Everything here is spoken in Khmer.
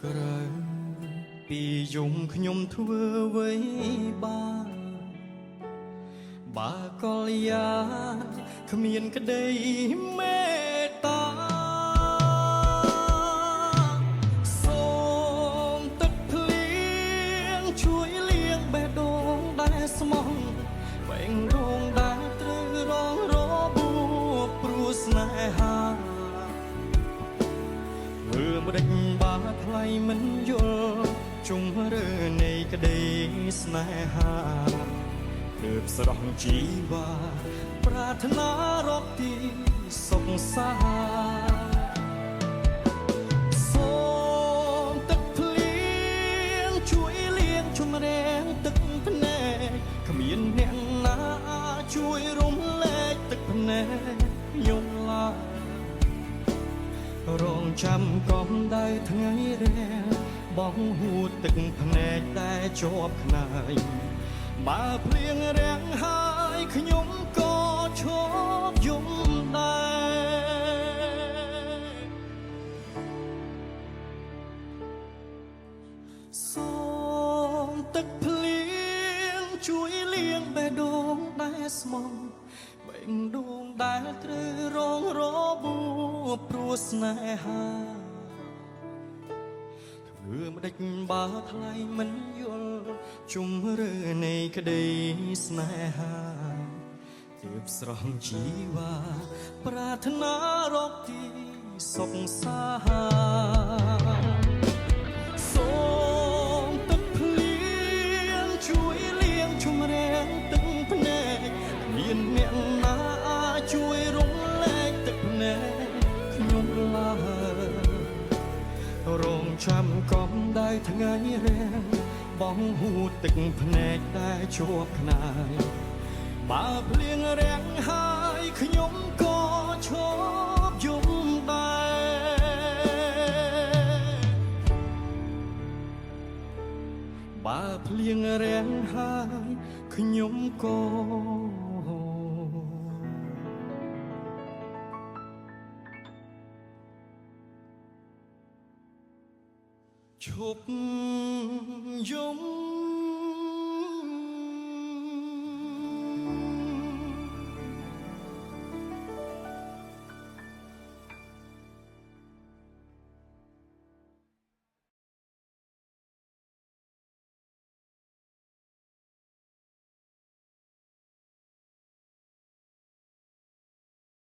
ក្រៅពីយំខ្ញុំធ្វើអ្វីបើកលយាគ្មានក្តីមេត្តាសូមទឹកភ្លៀងជួយលាងបេះដូងដែលស្មោះវែងរងដែលត្រូវរងរបួសព្រោះស្នេហាមើលម្ដេចបាថ្លៃមិនយល់ជុំរើនៃក្តីស្នេហាទើបស្រស់ជីវ៉ាប្រាថ្នារកទីសុខសាសូមទឹកភ្លៀងជួយលាងជំរះទឹកភ្នែកគ្មានអ្នកណាជួយរំលែកទឹកភ្នែកខ្ញុំឡើយរងចាំកំដៅថ្ងៃរះបងហួតទឹកភ្នែកតែជាប់ខ្នើយបើភ្លៀងរាំងហើយខ្ញុំក៏ឈប់យំដែរសូមទឹកភ្លៀងជួយលាងបេះដូងដែលស្មោះបេះដូងដែលត្រូវរងរបួសព្រោះស្នេហាធ្វើម្ដេចបើថ្លៃមិនយល់ជុំរើនៃក្តីស្នេហាទើបស្រស់ជីវ៉ាប្រាថ្នារកទីសុខសាសូមទឹកភ្លៀងជួយលាងជំរះទឹកភ្នែកមានអ្នកណាជួយរំលែកទឹកភ្នែកខ្ញុំឡើយរងចាំកំដៅថ្ងៃរះបងហួតទឹកភ្នែកតែជាប់ខ្នើយបើភ្លៀងរាំងហើយខ្ញុំក៏ឈប់យំដែរបើភ្លៀងរាំងហើយខ្ញុំក៏ឈប់យំ